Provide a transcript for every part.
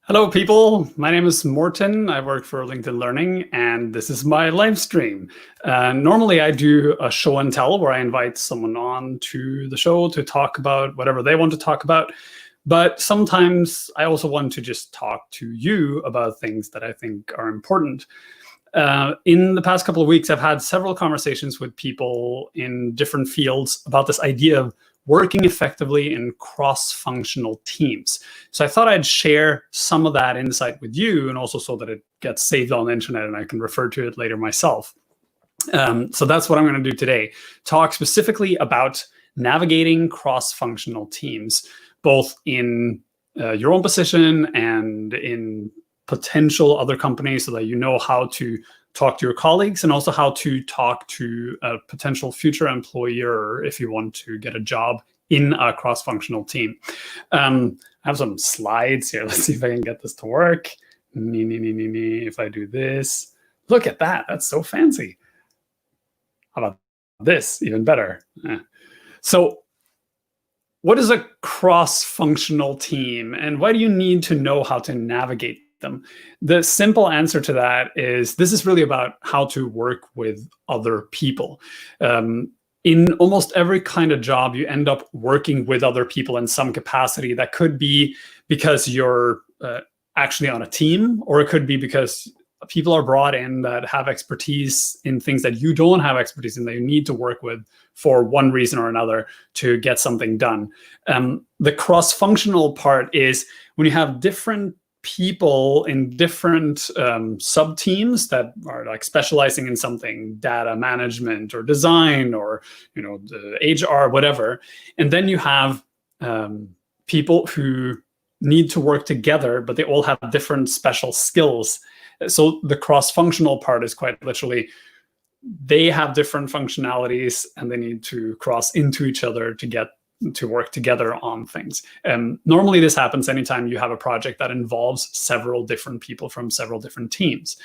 Hello, people. My name is Morten. I work for LinkedIn Learning, and this is my live stream. Normally, I do a show and tell where I invite someone on to the show to talk about whatever they want to talk about. But sometimes I also want to just talk to you about things that I think are important. In the past couple of weeks, I've had several conversations with people in different fields about this idea of working effectively in cross-functional teams. So I thought I'd share some of that insight with you, and also so that it gets saved on the internet and I can refer to it later myself. So that's what I'm going to do today. Talk specifically about navigating cross-functional teams, both in your own position and in potential other companies, so that you know how to talk to your colleagues and also how to talk to a potential future employer if you want to get a job in a cross-functional team. I have some slides here. Let's see if I can get this to work. If I do this, look at that. That's so fancy. How about this? Even better. So what is a cross-functional team, and why do you need to know how to navigate them? The simple answer to that is this is really about how to work with other people. In almost every kind of job, you end up working with other people in some capacity. That could be because you're actually on a team, or it could be because people are brought in that have expertise in things that you don't have expertise in, that you need to work with for one reason or another to get something done. The cross-functional part is when you have different people in different sub-teams that are like specializing in something, data management or design or the HR, whatever. And then you have people who need to work together, but they all have different special skills. So the cross-functional part is quite literally, they have different functionalities and they need to cross into each other to get to work together on things. Normally this happens anytime you have a project that involves several different people from several different teams.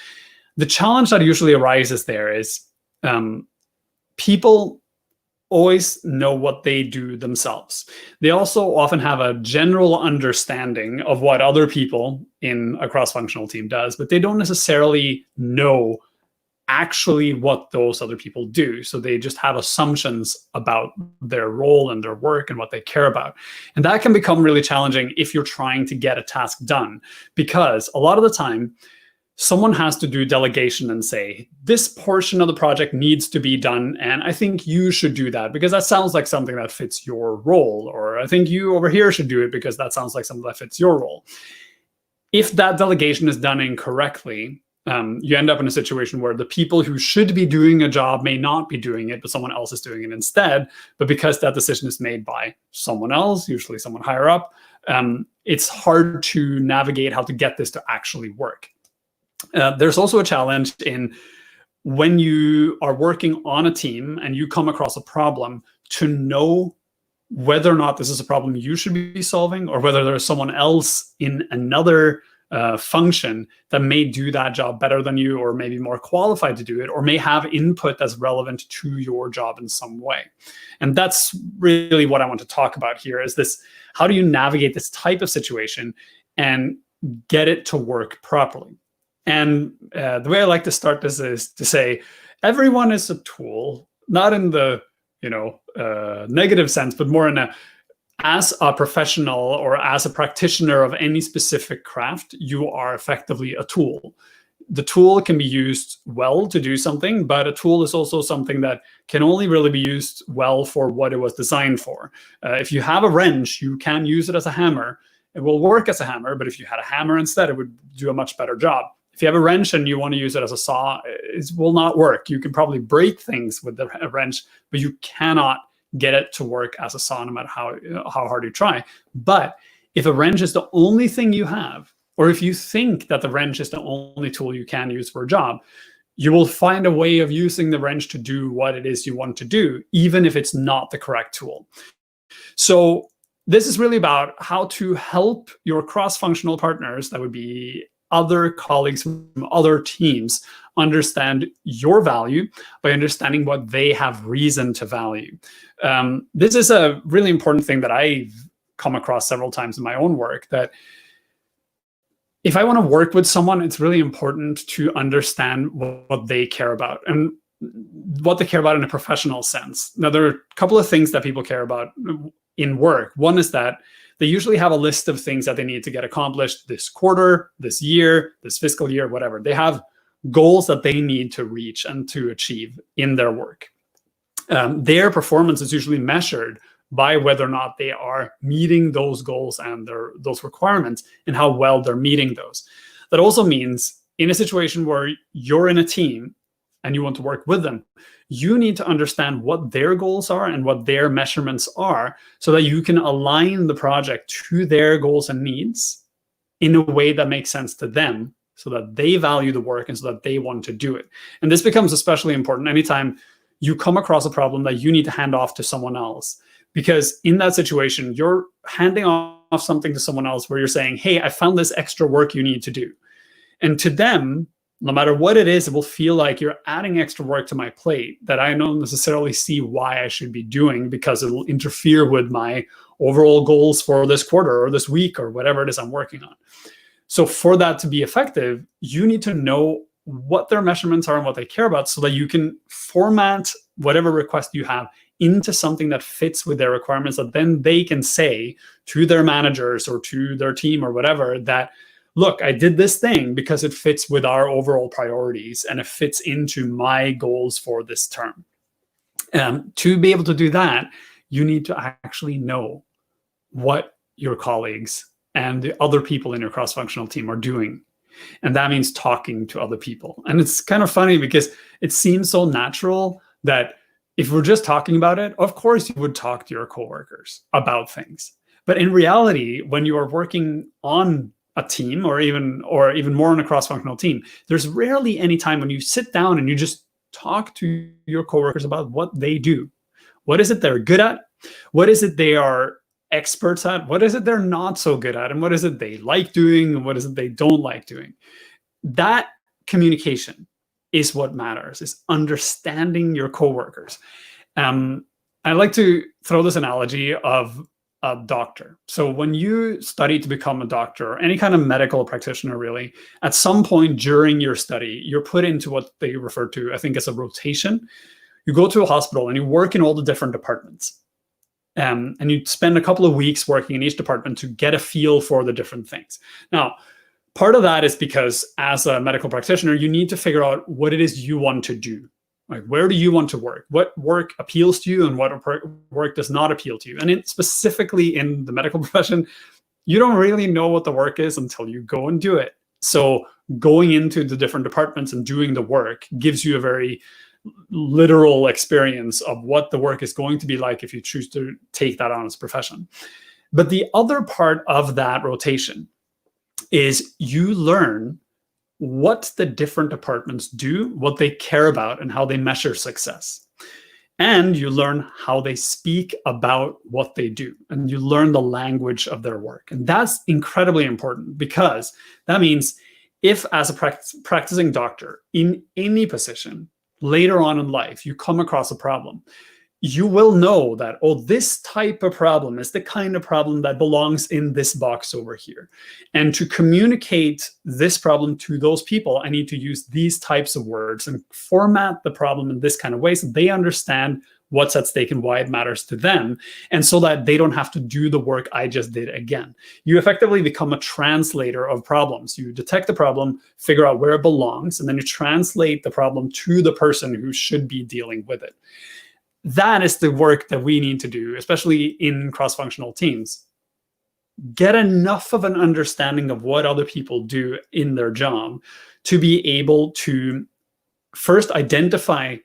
The challenge that usually arises there is people always know what they do themselves. They also often have a general understanding of what other people in a cross-functional team does, but they don't necessarily know actually what those other people do. So they just have assumptions about their role and their work and what they care about. And that can become really challenging if you're trying to get a task done, because a lot of the time, someone has to do delegation and say, this portion of the project needs to be done, and I think you should do that because that sounds like something that fits your role, or I think you over here should do it because that sounds like something that fits your role. If that delegation is done incorrectly, you end up in a situation where the people who should be doing a job may not be doing it, but someone else is doing it instead. But because that decision is made by someone else, usually someone higher up, it's hard to navigate how to get this to actually work. There's also a challenge in when you are working on a team and you come across a problem, to know whether or not this is a problem you should be solving, or whether there's someone else in another function that may do that job better than you, or maybe more qualified to do it, or may have input that's relevant to your job in some way. And that's really what I want to talk about here, is this: how do you navigate this type of situation and get it to work properly? And the way I like to start this is to say, everyone is a tool, not in the negative sense, but more in a, as a professional or as a practitioner of any specific craft, you are effectively a tool. The tool can be used well to do something, but a tool is also something that can only really be used well for what it was designed for. If you have a wrench, you can use it as a hammer. It will work as a hammer, but if you had a hammer instead, it would do a much better job. If you have a wrench and you want to use it as a saw, it will not work. You can probably break things with the wrench, but you cannot get it to work as a saw no matter how hard you try. But if a wrench is the only thing you have, or if you think that the wrench is the only tool you can use for a job, you will find a way of using the wrench to do what it is you want to do, even if it's not the correct tool. So this is really about how to help your cross-functional partners, that would be other colleagues from other teams, understand your value by understanding what they have reason to value. This is a really important thing that I've come across several times in my own work, that if I want to work with someone, it's really important to understand what they care about and what they care about in a professional sense. Now, there are a couple of things that people care about in work. One is that they usually have a list of things that they need to get accomplished this quarter, this year, this fiscal year, whatever. They have goals that they need to reach and to achieve in their work. Their performance is usually measured by whether or not they are meeting those goals and those requirements and how well they're meeting those. That also means in a situation where you're in a team and you want to work with them, you need to understand what their goals are and what their measurements are so that you can align the project to their goals and needs in a way that makes sense to them so that they value the work and so that they want to do it. And this becomes especially important anytime you come across a problem that you need to hand off to someone else. Because in that situation, you're handing off something to someone else where you're saying, hey, I found this extra work you need to do. And to them, no matter what it is, it will feel like you're adding extra work to my plate that I don't necessarily see why I should be doing because it will interfere with my overall goals for this quarter or this week or whatever it is I'm working on. So for that to be effective, you need to know what their measurements are and what they care about so that you can format whatever request you have into something that fits with their requirements, that then they can say to their managers or to their team or whatever that, look, I did this thing because it fits with our overall priorities and it fits into my goals for this term. To be able to do that, you need to actually know what your colleagues and the other people in your cross-functional team are doing. And that means talking to other people. And it's kind of funny because it seems so natural that if we're just talking about it, of course you would talk to your coworkers about things. But in reality, when you are working on a team or even more on a cross-functional team, there's rarely any time when you sit down and you just talk to your coworkers about what they do. What is it they're good at? What is it they are experts at? What is it they're not so good at? And what is it they like doing? And what is it they don't like doing? That communication is what matters, is understanding your coworkers. I like to throw this analogy of a doctor. So when you study to become a doctor, or any kind of medical practitioner really, at some point during your study, you're put into what they refer to, I think, as a rotation. You go to a hospital and you work in all the different departments. And you spend a couple of weeks working in each department to get a feel for the different things. Now, part of that is because as a medical practitioner, you need to figure out what it is you want to do. Like, where do you want to work? What work appeals to you and what work does not appeal to you? And specifically in the medical profession, you don't really know what the work is until you go and do it. So going into the different departments and doing the work gives you a very literal experience of what the work is going to be like if you choose to take that on as a profession. But the other part of that rotation is you learn what the different departments do, what they care about, and how they measure success. And you learn how they speak about what they do, and you learn the language of their work. And that's incredibly important because that means if as a practicing doctor in any position, later on in life, you come across a problem, you will know that, oh, this type of problem is the kind of problem that belongs in this box over here. And to communicate this problem to those people, I need to use these types of words and format the problem in this kind of way so they understand what's at stake and why it matters to them, and so that they don't have to do the work I just did again. You effectively become a translator of problems. You detect the problem, figure out where it belongs, and then you translate the problem to the person who should be dealing with it. That is the work that we need to do, especially in cross-functional teams. Get enough of an understanding of what other people do in their job to be able to first identify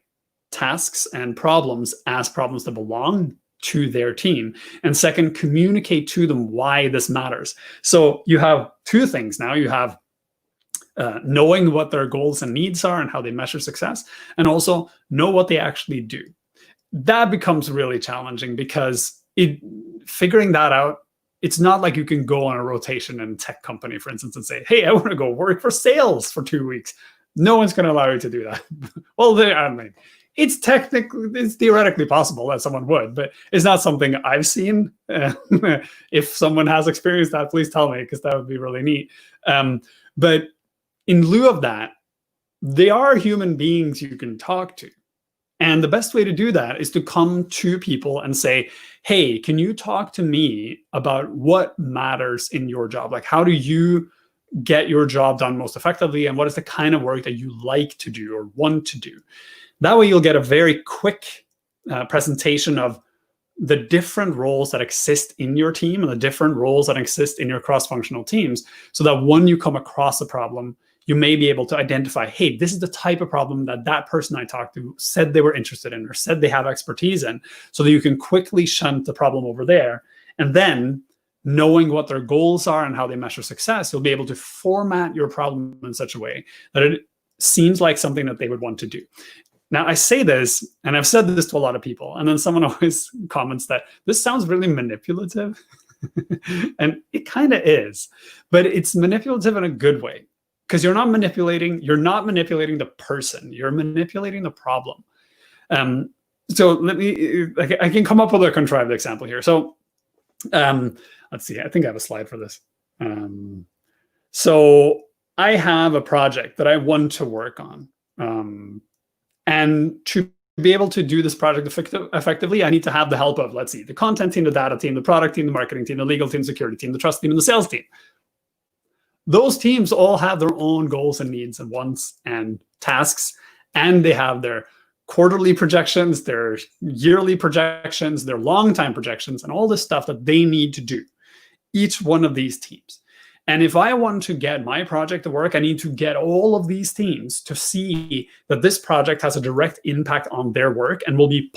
tasks and problems as problems that belong to their team, and second, communicate to them why this matters. So you have two things now. You have knowing what their goals and needs are and how they measure success, and also know what they actually do. That becomes really challenging because figuring that out, it's not like you can go on a rotation in a tech company, for instance, and say, hey, I want to go work for sales for 2 weeks. No one's going to allow you to do that. Well, I mean, it's theoretically possible that someone would, but it's not something I've seen. If someone has experienced that, please tell me, because that would be really neat. But in lieu of that, they are human beings you can talk to. And the best way to do that is to come to people and say, hey, can you talk to me about what matters in your job? Like, how do you get your job done most effectively? And what is the kind of work that you like to do or want to do? That way you'll get a very quick presentation of the different roles that exist in your team and the different roles that exist in your cross-functional teams, so that when you come across a problem, you may be able to identify, hey, this is the type of problem that that person I talked to said they were interested in or said they have expertise in, so that you can quickly shunt the problem over there. And then, knowing what their goals are and how they measure success, you'll be able to format your problem in such a way that it seems like something that they would want to do. Now, I say this, and I've said this to a lot of people, and then someone always comments that this sounds really manipulative. And it kind of is, but it's manipulative in a good way. Because you're not manipulating the person, you're manipulating the problem. So I can come up with a contrived example here. So let's see, I think I have a slide for this. So I have a project that I want to work on. And to be able to do this project effectively, I need to have the help of, let's see, the content team, the data team, the product team, the marketing team, the legal team, security team, the trust team, and the sales team. Those teams all have their own goals and needs and wants and tasks, and they have their quarterly projections, their yearly projections, their long-time projections, and all this stuff that they need to do, each one of these teams. And if I want to get my project to work, I need to get all of these teams to see that this project has a direct impact on their work and will be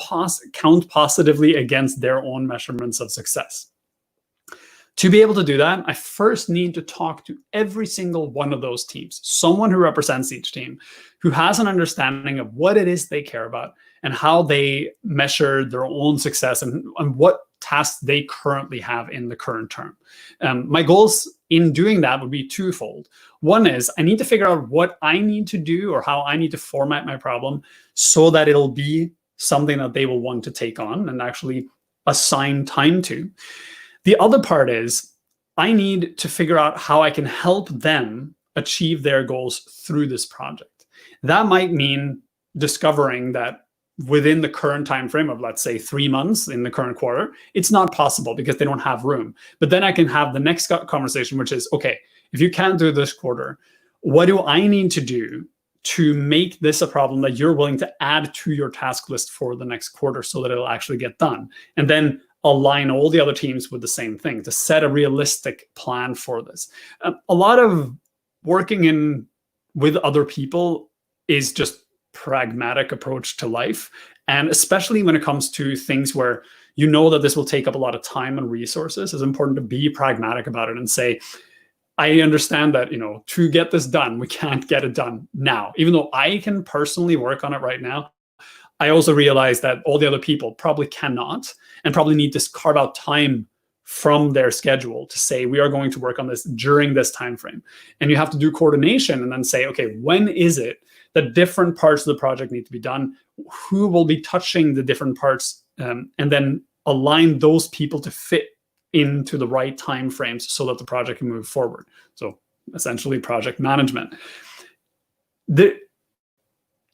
count positively against their own measurements of success. To be able to do that, I first need to talk to every single one of those teams, someone who represents each team, who has an understanding of what it is they care about and how they measure their own success and what tasks they currently have in the current term. My goals in doing that would be twofold. One is I need to figure out what I need to do or how I need to format my problem so that it'll be something that they will want to take on and actually assign time to. The other part is I need to figure out how I can help them achieve their goals through this project. That might mean discovering that within the current time frame of, let's say, 3 months in the current quarter, it's not possible because they don't have room. But then I can have the next conversation, which is, okay, if you can't do this quarter, what do I need to do to make this a problem that you're willing to add to your task list for the next quarter so that it'll actually get done? And then align all the other teams with the same thing, to set a realistic plan for this. A lot of working with other people is just pragmatic approach to life. And especially when it comes to things where you know that this will take up a lot of time and resources, it's important to be pragmatic about it and say, I understand that, to get this done, we can't get it done now. Even though I can personally work on it right now, I also realize that all the other people probably cannot and probably need to carve out time from their schedule to say, we are going to work on this during this time frame. And you have to do coordination and then say, okay, when is it that different parts of the project need to be done? Who will be touching the different parts? And then align those people to fit into the right time frames so that the project can move forward. So essentially project management.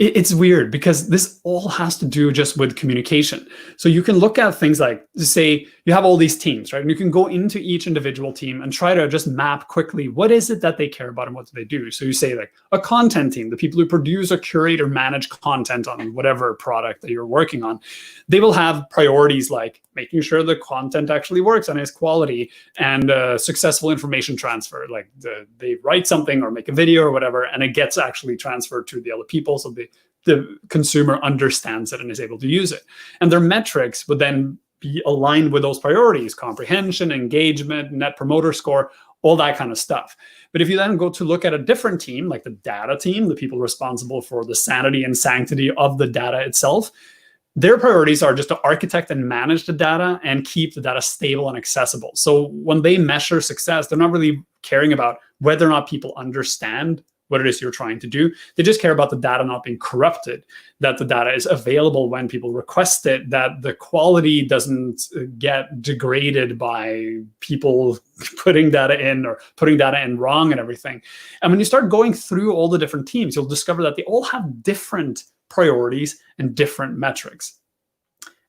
It's weird because this all has to do just with communication. So you can look at things like, say, you have all these teams, right? And you can go into each individual team and try to just map quickly, what is it that they care about and what do they do? So you say like a content team, the people who produce or curate or manage content on whatever product that you're working on, they will have priorities like making sure the content actually works and is quality and successful information transfer. Like they write something or make a video or whatever, and it gets actually transferred to the other people. So the consumer understands it and is able to use it. And their metrics would then be aligned with those priorities: comprehension, engagement, net promoter score, all that kind of stuff. But if you then go to look at a different team, like the data team, the people responsible for the sanity and sanctity of the data itself, their priorities are just to architect and manage the data and keep the data stable and accessible. So when they measure success, they're not really caring about whether or not people understand what it is you're trying to do. They just care about the data not being corrupted, that the data is available when people request it, that the quality doesn't get degraded by people putting data in or putting data in wrong and everything. And when you start going through all the different teams, you'll discover that they all have different priorities and different metrics.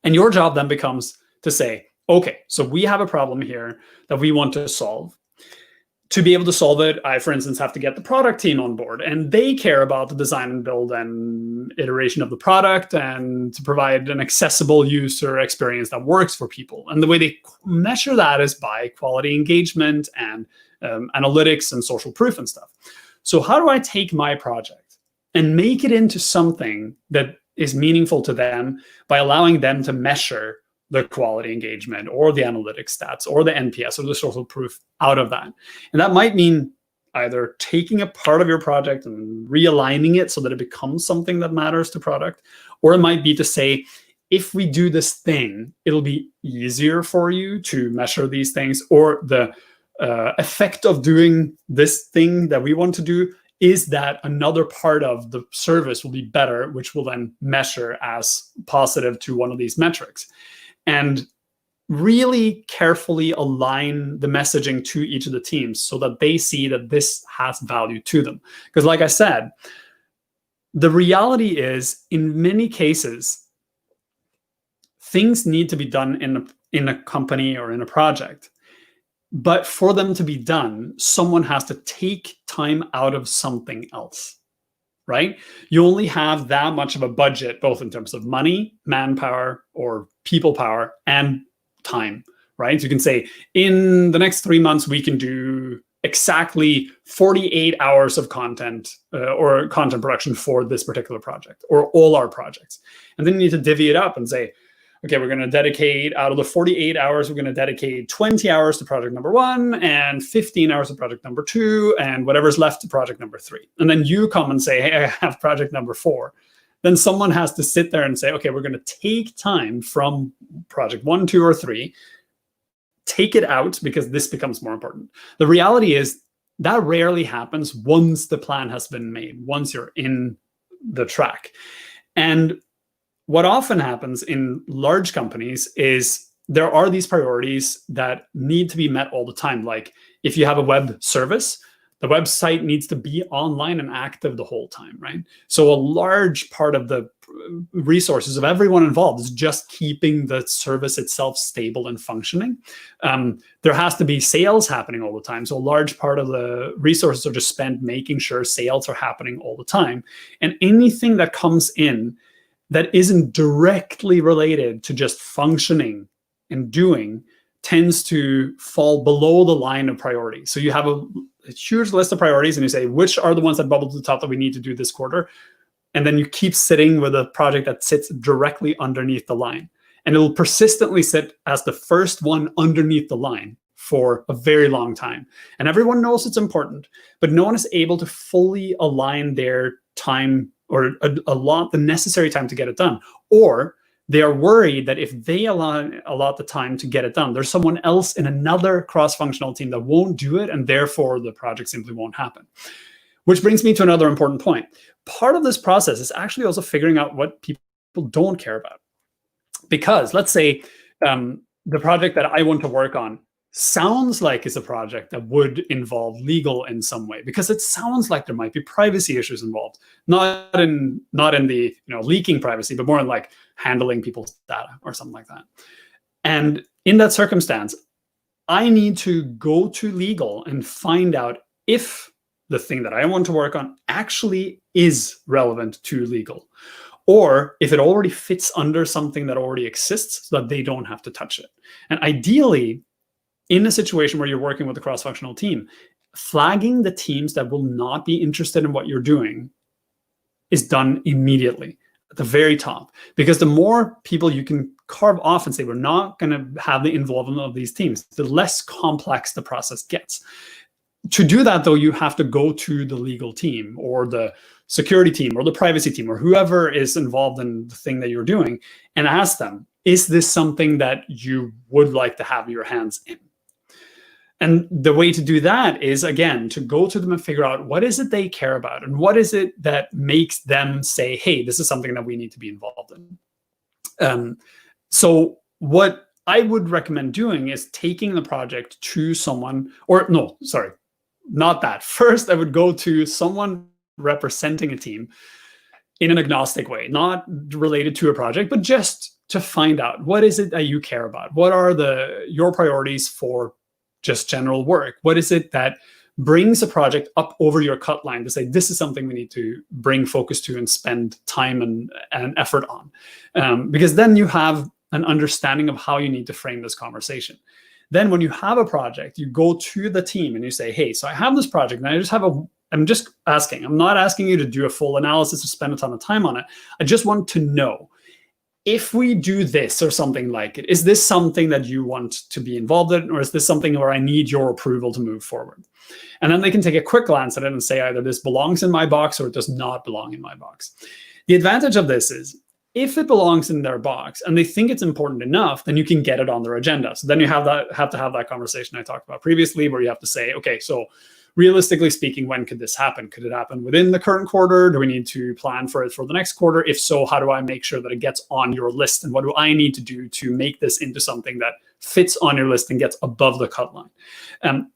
And your job then becomes to say, okay, so we have a problem here that we want to solve. To be able to solve it, I, for instance, have to get the product team on board, and they care about the design and build and iteration of the product and to provide an accessible user experience that works for people. And the way they measure that is by quality engagement and analytics and social proof and stuff. So how do I take my project and make it into something that is meaningful to them by allowing them to measure the quality engagement or the analytics stats or the NPS or the social proof out of that? And that might mean either taking a part of your project and realigning it so that it becomes something that matters to product, or it might be to say, if we do this thing, it'll be easier for you to measure these things, or the effect of doing this thing that we want to do is that another part of the service will be better, which will then measure as positive to one of these metrics. And really carefully align the messaging to each of the teams so that they see that this has value to them. Because like I said, the reality is, in many cases, things need to be done in a company or in a project. But for them to be done, someone has to take time out of something else, right? You only have that much of a budget, both in terms of money, manpower, or people power, and time, right? So you can say, in the next 3 months, we can do exactly 48 hours of content or content production for this particular project or all our projects. And then you need to divvy it up and say, okay, we're going to dedicate, out of the 48 hours, we're going to dedicate 20 hours to project number 1 and 15 hours to project number 2 and whatever's left to project number 3. And then you come and say, hey, I have project number 4. Then someone has to sit there and say, okay, we're going to take time from project 1, 2, or 3, take it out because this becomes more important. The reality is that rarely happens once the plan has been made, once you're in the track. And what often happens in large companies is there are these priorities that need to be met all the time. Like if you have a web service, the website needs to be online and active the whole time, right? So a large part of the resources of everyone involved is just keeping the service itself stable and functioning. There has to be sales happening all the time. So a large part of the resources are just spent making sure sales are happening all the time. And anything that comes in that isn't directly related to just functioning and doing tends to fall below the line of priority. So you have a huge list of priorities and you say, which are the ones that bubble to the top that we need to do this quarter? And then you keep sitting with a project that sits directly underneath the line. And it will persistently sit as the first one underneath the line for a very long time. And everyone knows it's important, but no one is able to fully align their time or allot the necessary time to get it done. Or they are worried that if they allot the time to get it done, there's someone else in another cross-functional team that won't do it, and therefore the project simply won't happen. Which brings me to another important point. Part of this process is actually also figuring out what people don't care about. Because let's say the project that I want to work on sounds like it's a project that would involve legal in some way, because it sounds like there might be privacy issues involved, not in the leaking privacy, but more in like handling people's data or something like that. And in that circumstance, I need to go to legal and find out if the thing that I want to work on actually is relevant to legal, or if it already fits under something that already exists so that they don't have to touch it. And ideally, in a situation where you're working with a cross-functional team, flagging the teams that will not be interested in what you're doing is done immediately at the very top. Because the more people you can carve off and say, we're not going to have the involvement of these teams, the less complex the process gets. To do that, though, you have to go to the legal team or the security team or the privacy team or whoever is involved in the thing that you're doing and ask them, is this something that you would like to have your hands in? And the way to do that is, again, to go to them and figure out what is it they care about and what is it that makes them say, hey, this is something that we need to be involved in. So what I would recommend doing is taking the project to someone, or no, sorry, not that. First, I would go to someone representing a team in an agnostic way, not related to a project, but just to find out what is it that you care about? What are your priorities for just general work? What is it that brings a project up over your cut line to say, this is something we need to bring focus to and spend time and effort on? Because then you have an understanding of how you need to frame this conversation. Then when you have a project, you go to the team and you say, hey, so I have this project and I'm just asking. I'm not asking you to do a full analysis or spend a ton of time on it. I just want to know, if we do this or something like it, is this something that you want to be involved in, or is this something where I need your approval to move forward? And then they can take a quick glance at it and say either this belongs in my box or it does not belong in my box. The advantage of this is, if it belongs in their box and they think it's important enough, then you can get it on their agenda. So then you have to have that conversation I talked about previously, where you have to say, okay, so realistically speaking, when could this happen? Could it happen within the current quarter? Do we need to plan for it for the next quarter? If so, how do I make sure that it gets on your list? And what do I need to do to make this into something that fits on your list and gets above the cut line?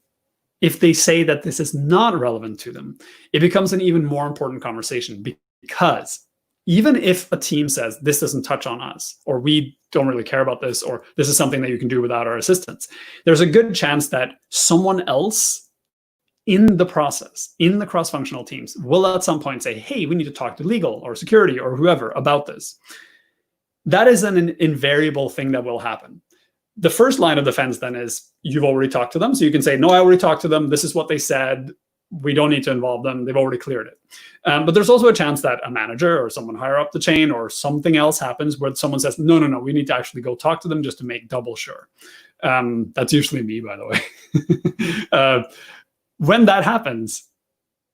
If they say that this is not relevant to them, it becomes an even more important conversation, because even if a team says this doesn't touch on us, or we don't really care about this, or this is something that you can do without our assistance, there's a good chance that someone else in the process, in the cross-functional teams, will at some point say, hey, we need to talk to legal or security or whoever about this. That is an invariable thing that will happen. The first line of defense then is, you've already talked to them. So you can say, no, I already talked to them. This is what they said. We don't need to involve them. They've already cleared it. But there's also a chance that a manager or someone higher up the chain or something else happens where someone says, no, we need to actually go talk to them just to make double sure. That's usually me, by the way. When that happens,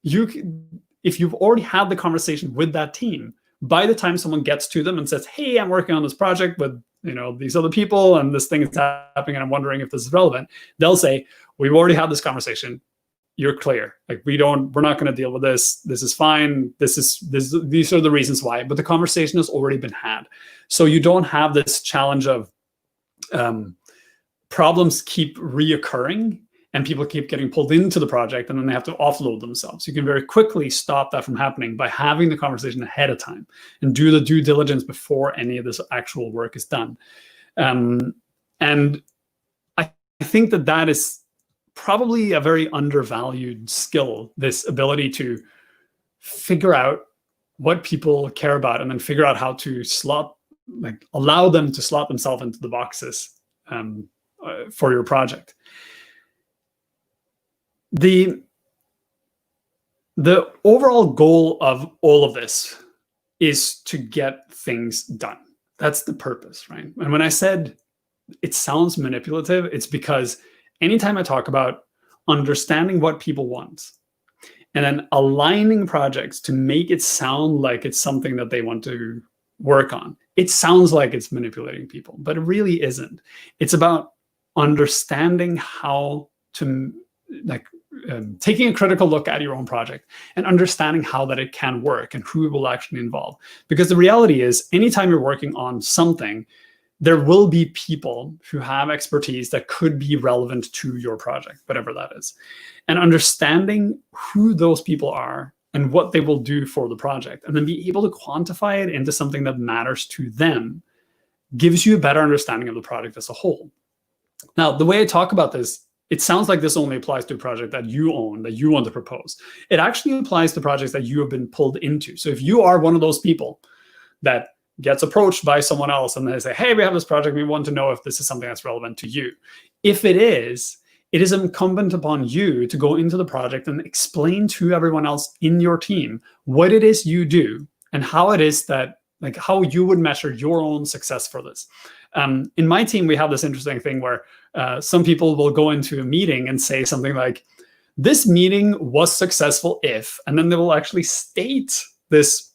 if you've already had the conversation with that team, by the time someone gets to them and says, hey, I'm working on this project with these other people and this thing is happening and I'm wondering if this is relevant, they'll say, we've already had this conversation. You're clear. Like, we're not going to deal with this. This is fine. These are the reasons why. But the conversation has already been had. So you don't have this challenge of problems keep reoccurring and people keep getting pulled into the project and then they have to offload themselves. You can very quickly stop that from happening by having the conversation ahead of time and do the due diligence before any of this actual work is done. And I think that is probably a very undervalued skill, this ability to figure out what people care about and then figure out how to allow them to slot themselves into the boxes for your project. The overall goal of all of this is to get things done. That's the purpose, right? And when I said it sounds manipulative, it's because anytime I talk about understanding what people want and then aligning projects to make it sound like it's something that they want to work on, it sounds like it's manipulating people, but it really isn't. It's about understanding how to, taking a critical look at your own project and understanding how that it can work and who it will actually involve. Because the reality is, anytime you're working on something, there will be people who have expertise that could be relevant to your project, whatever that is. And understanding who those people are and what they will do for the project, and then be able to quantify it into something that matters to them, gives you a better understanding of the project as a whole. Now, the way I talk about this, it sounds like this only applies to a project that you own, that you want to propose. It actually applies to projects that you have been pulled into. So if you are one of those people that gets approached by someone else and they say, hey, we have this project, we want to know if this is something that's relevant to you. If it is incumbent upon you to go into the project and explain to everyone else in your team what it is you do and how it is that, how you would measure your own success for this. In my team, we have this interesting thing where some people will go into a meeting and say something like, this meeting was successful if, and then they will actually state this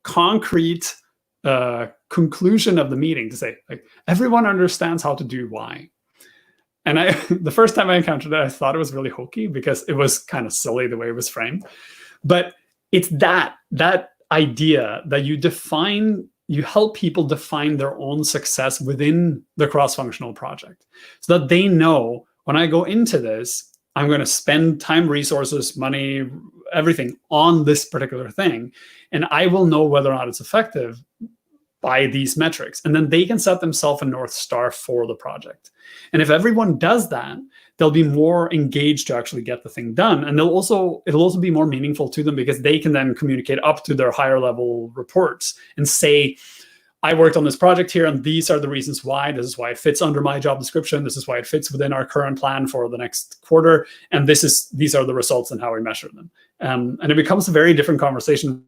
concrete conclusion of the meeting to say, everyone understands how to do Y. And the first time I encountered it, I thought it was really hokey because it was kind of silly the way it was framed. But it's that idea that you help people define their own success within the cross-functional project, so that they know, when I go into this, I'm going to spend time, resources, money, everything on this particular thing, and I will know whether or not it's effective by these metrics. And then they can set themselves a North Star for the project. And if everyone does that, they'll be more engaged to actually get the thing done. And it'll also be more meaningful to them, because they can then communicate up to their higher level reports and say, I worked on this project here, and these are the reasons why. This is why it fits under my job description. This is why it fits within our current plan for the next quarter. And these are the results and how we measure them. And it becomes a very different conversation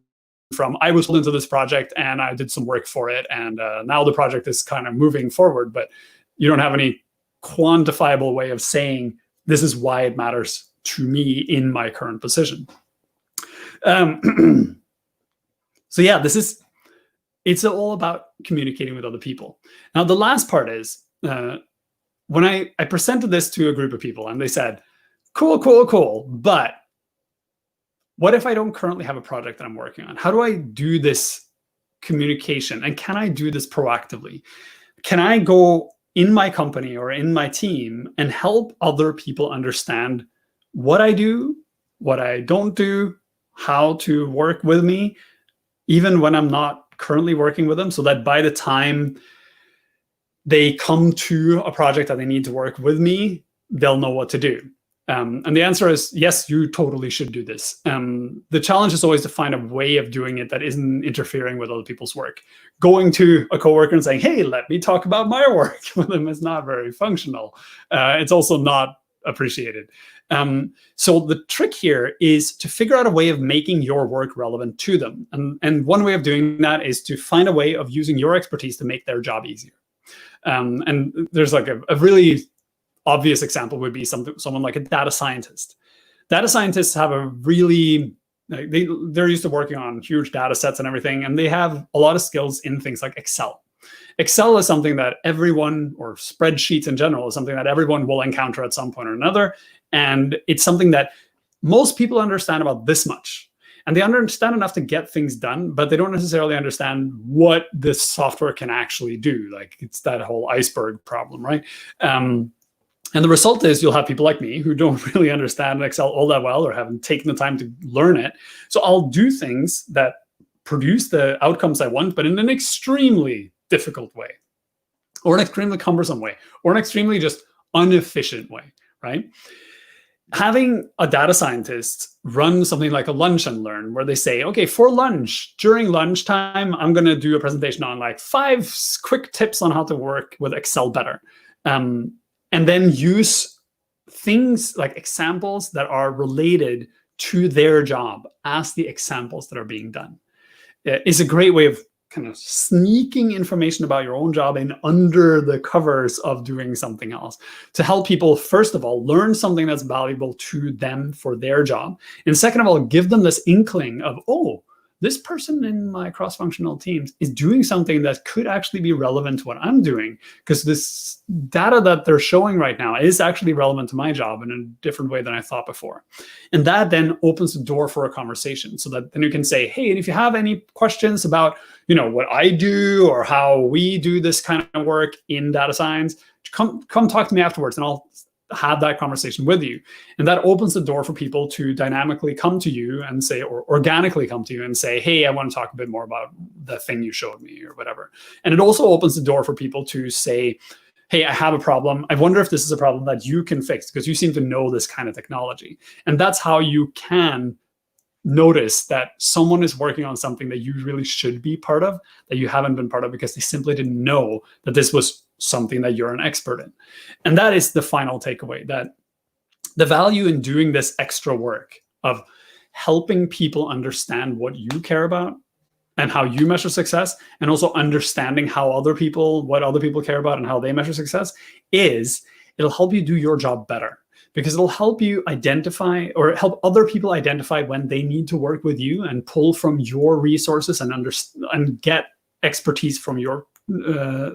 from, I was pulled into this project and I did some work for it, and now the project is kind of moving forward, but you don't have any quantifiable way of saying, this is why it matters to me in my current position. So yeah, it's all about communicating with other people. Now, the last part is, when I presented this to a group of people, and they said, cool, but what if I don't currently have a project that I'm working on? How do I do this communication? And can I do this proactively? Can I go in my company or in my team and help other people understand what I do, what I don't do, how to work with me, even when I'm not currently working with them, so that by the time they come to a project that they need to work with me, they'll know what to do. And the answer is yes, you totally should do this. The challenge is always to find a way of doing it that isn't interfering with other people's work. Going to a coworker and saying, hey, let me talk about my work with them is not very functional. It's also not appreciated. So the trick here is to figure out a way of making your work relevant to them. And one way of doing that is to find a way of using your expertise to make their job easier. And there's like a really obvious example would be someone like a data scientist. Data scientists have a really, they're used to working on huge data sets and everything, and they have a lot of skills in things like Excel. Excel is something that everyone, or spreadsheets in general, is something that everyone will encounter at some point or another. And it's something that most people understand about this much. And they understand enough to get things done, but they don't necessarily understand what this software can actually do. Like, it's that whole iceberg problem, right? And the result is you'll have people like me who don't really understand Excel all that well, or haven't taken the time to learn it. So I'll do things that produce the outcomes I want, but in an extremely difficult way, or an extremely cumbersome way, or an extremely just inefficient way, right? Having a data scientist run something like a lunch and learn, where they say, okay, for lunch, during lunchtime, I'm going to do a presentation on like 5 quick tips on how to work with Excel better. And then use things like examples that are related to their job as the examples that are being done. Is a great way of kind of sneaking information about your own job in under the covers of doing something else, to help people, first of all, learn something that's valuable to them for their job. And second of all, give them this inkling of, oh, this person in my cross-functional teams is doing something that could actually be relevant to what I'm doing, because this data that they're showing right now is actually relevant to my job in a different way than I thought before. And that then opens the door for a conversation, so that then you can say, hey, and if you have any questions about, what I do or how we do this kind of work in data science, come talk to me afterwards, and I'll have that conversation with you. And that opens the door for people to dynamically come to you and say, or organically come to you and say, hey, I want to talk a bit more about the thing you showed me, or whatever. And it also opens the door for people to say, hey, I have a problem. I wonder if this is a problem that you can fix, because you seem to know this kind of technology. And that's how you can notice that someone is working on something that you really should be part of, that you haven't been part of because they simply didn't know that this was something that you're an expert in. And that is the final takeaway, that the value in doing this extra work of helping people understand what you care about and how you measure success, and also understanding what other people care about and how they measure success, is it'll help you do your job better, because it'll help you identify, or help other people identify when they need to work with you and pull from your resources and get expertise from your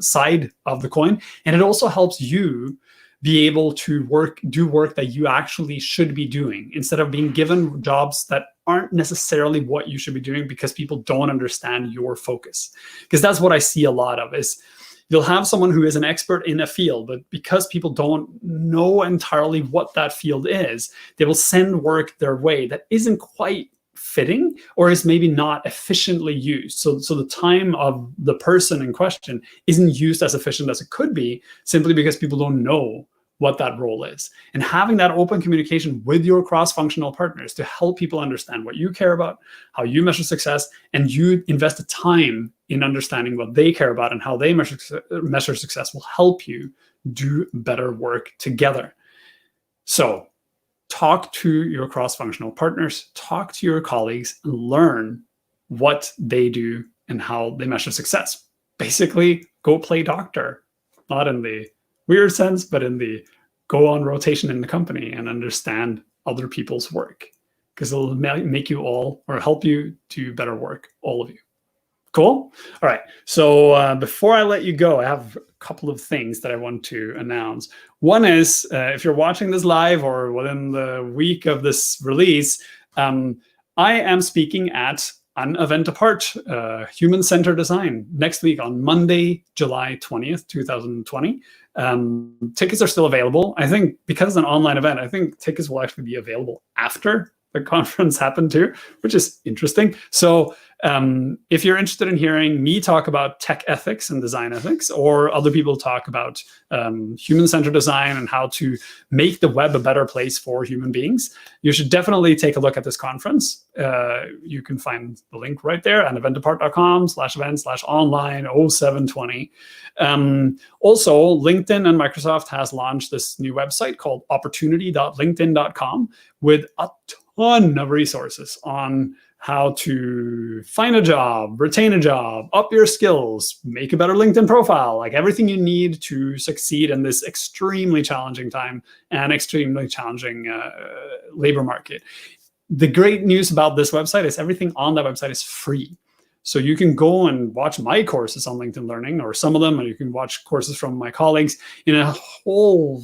side of the coin. And it also helps you be able to do work that you actually should be doing, instead of being given jobs that aren't necessarily what you should be doing because people don't understand your focus. Because that's what I see a lot of, is you'll have someone who is an expert in a field, but because people don't know entirely what that field is, they will send work their way that isn't quite fitting or is maybe not efficiently used. So the time of the person in question isn't used as efficient as it could be, simply because people don't know what that role is. And having that open communication with your cross-functional partners to help people understand what you care about, how you measure success, and you invest the time in understanding what they care about and how they measure success will help you do better work together. So talk to your cross-functional partners, talk to your colleagues, and learn what they do and how they measure success. Basically, go play doctor, not in the weird sense, but in the go on rotation in the company and understand other people's work, because it'll make you all, or help you do better work, all of you. Cool. All right. So before I let you go, I have a couple of things that I want to announce. One is, if you're watching this live or within the week of this release, I am speaking at an event apart, human-centered design, next week on Monday, July 20th, 2020. Tickets are still available. I think because it's an online event, I think tickets will actually be available after the conference happened too, which is interesting. So if you're interested in hearing me talk about tech ethics and design ethics, or other people talk about human-centered design and how to make the web a better place for human beings, you should definitely take a look at this conference. You can find the link right there at eventapart.com/event/online0720. Also, LinkedIn and Microsoft has launched this new website called opportunity.linkedin.com with a ton of resources on how to find a job, retain a job, up your skills, make a better LinkedIn profile, like everything you need to succeed in this extremely challenging time and extremely challenging labor market. The great news about this website is everything on that website is free. So you can go and watch my courses on LinkedIn Learning, or some of them, and you can watch courses from my colleagues in a whole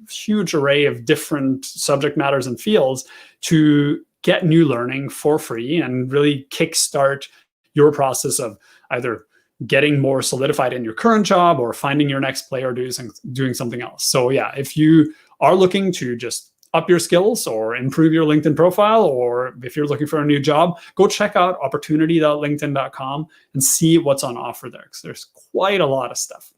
huge array of different subject matters and fields to get new learning for free and really kickstart your process of either getting more solidified in your current job or finding your next play or doing something else. So yeah, if you are looking to just up your skills or improve your LinkedIn profile, or if you're looking for a new job, go check out opportunity.linkedin.com and see what's on offer there, because there's quite a lot of stuff.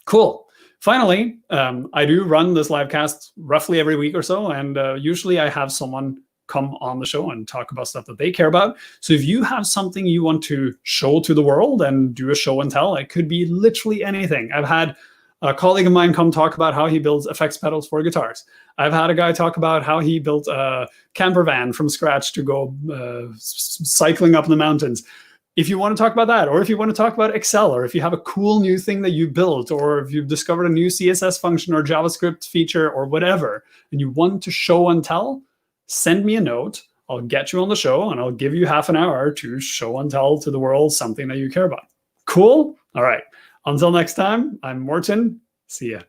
Cool. Finally, I do run this live cast roughly every week or so, and usually I have someone come on the show and talk about stuff that they care about. So if you have something you want to show to the world and do a show and tell, it could be literally anything. I've had a colleague of mine come talk about how he builds effects pedals for guitars. I've had a guy talk about how he built a camper van from scratch to go cycling up in the mountains. If you want to talk about that, or if you want to talk about Excel, or if you have a cool new thing that you built, or if you've discovered a new CSS function or JavaScript feature or whatever, and you want to show and tell, send me a note. I'll get you on the show and I'll give you half an hour to show and tell to the world something that you care about. Cool? All right. Until next time, I'm Morten. See ya.